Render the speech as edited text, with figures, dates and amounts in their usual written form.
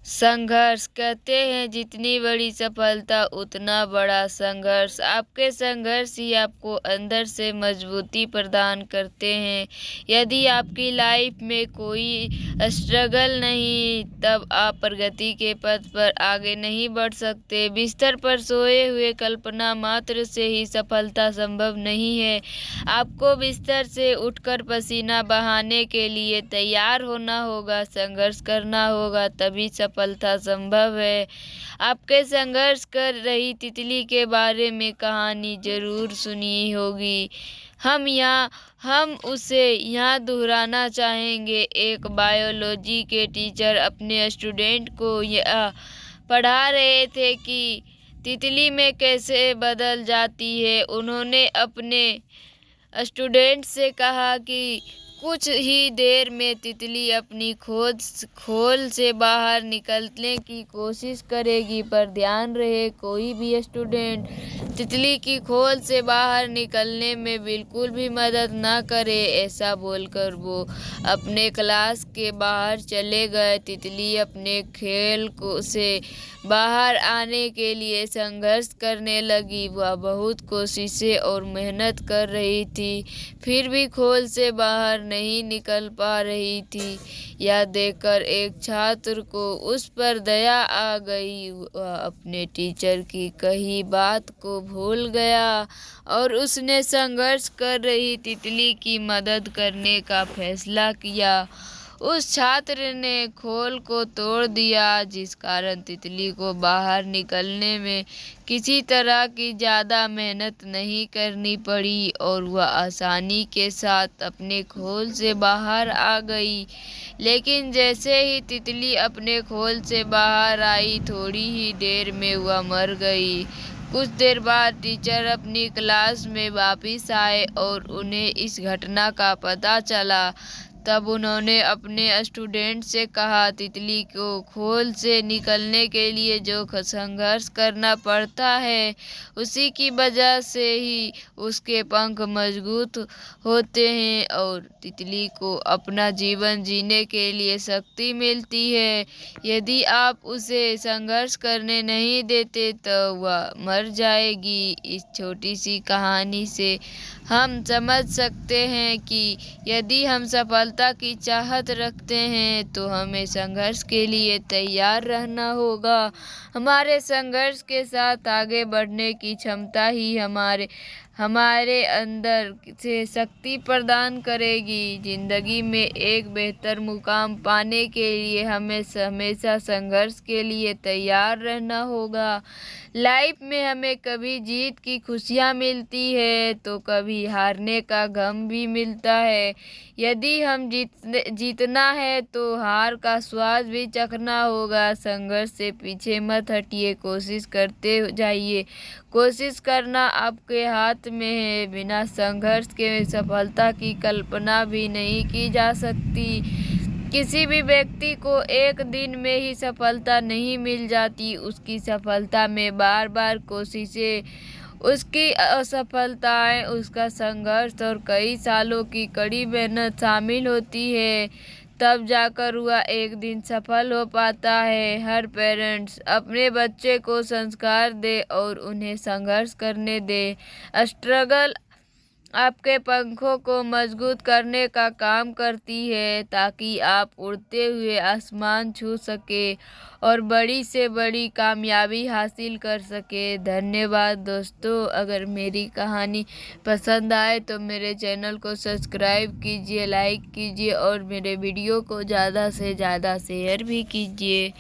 संघर्ष कहते हैं जितनी बड़ी सफलता उतना बड़ा संघर्ष। आपके संघर्ष ही आपको अंदर से मजबूती प्रदान करते हैं। यदि आपकी लाइफ में कोई स्ट्रगल नहीं, तब आप प्रगति के पथ पर आगे नहीं बढ़ सकते। बिस्तर पर सोए हुए कल्पना मात्र से ही सफलता संभव नहीं है। आपको बिस्तर से उठकर पसीना बहाने के लिए तैयार होना होगा, संघर्ष करना होगा, तभी सफलता संभव है। आपके संघर्ष कर रही तितली के बारे में कहानी जरूर सुनी होगी। हम उसे यहाँ दोहराना चाहेंगे। एक बायोलॉजी के टीचर अपने स्टूडेंट को यह पढ़ा रहे थे कि तितली में कैसे बदल जाती है। उन्होंने अपने स्टूडेंट से कहा कि कुछ ही देर में तितली अपनी खोल से बाहर निकलने की कोशिश करेगी, पर ध्यान रहे कोई भी स्टूडेंट तितली की खोल से बाहर निकलने में बिल्कुल भी मदद ना करे। ऐसा बोलकर वो अपने क्लास के बाहर चले गए। तितली अपने से बाहर आने के लिए संघर्ष करने लगी। वह बहुत कोशिशें और मेहनत कर रही थी, फिर भी खोल से बाहर नहीं निकल पा रही थी। यह देखकर एक छात्र को उस पर दया आ गई। वह अपने टीचर की कही बात को भूल गया और उसने संघर्ष कर रही तितली की मदद करने का फैसला किया। उस छात्र ने खोल को तोड़ दिया, जिस कारण तितली को बाहर निकलने में किसी तरह की ज़्यादा मेहनत नहीं करनी पड़ी और वह आसानी के साथ अपने खोल से बाहर आ गई। लेकिन जैसे ही तितली अपने खोल से बाहर आई, थोड़ी ही देर में वह मर गई। कुछ देर बाद टीचर अपनी क्लास में वापस आए और उन्हें इस घटना का पता चला। तब उन्होंने अपने स्टूडेंट से कहा, तितली को खोल से निकलने के लिए जो संघर्ष करना पड़ता है, उसी की वजह से ही उसके पंख मजबूत होते हैं और तितली को अपना जीवन जीने के लिए शक्ति मिलती है। यदि आप उसे संघर्ष करने नहीं देते तो वह मर जाएगी। इस छोटी सी कहानी से हम समझ सकते हैं कि यदि हम सफलता की चाहत रखते हैं तो हमें संघर्ष के लिए तैयार रहना होगा। हमारे संघर्ष के साथ आगे बढ़ने की क्षमता ही हमारे अंदर से शक्ति प्रदान करेगी। जिंदगी में एक बेहतर मुकाम पाने के लिए हमें हमेशा संघर्ष के लिए तैयार रहना होगा। लाइफ में हमें कभी जीत की खुशियाँ मिलती है तो कभी हारने का गम भी मिलता है। यदि हम जीतना है तो हार का स्वाद भी चखना होगा। संघर्ष से पीछे मत हटिए, कोशिश करते जाइए। कोशिश करना आपके हाथ में है। बिना संघर्ष के सफलता की कल्पना भी नहीं की जा सकती। किसी भी व्यक्ति को एक दिन में ही सफलता नहीं मिल जाती। उसकी सफलता में बार बार कोशिशें, उसकी असफलताएं, उसका संघर्ष और कई सालों की कड़ी मेहनत शामिल होती है। तब जाकर वह एक दिन सफल हो पाता है। हर पेरेंट्स अपने बच्चे को संस्कार दे और उन्हें संघर्ष करने दे। स्ट्रगल आपके पंखों को मजबूत करने का काम करती है, ताकि आप उड़ते हुए आसमान छू सके और बड़ी से बड़ी कामयाबी हासिल कर सके। धन्यवाद दोस्तों। अगर मेरी कहानी पसंद आए तो मेरे चैनल को सब्सक्राइब कीजिए, लाइक कीजिए और मेरे वीडियो को ज़्यादा से ज़्यादा शेयर भी कीजिए।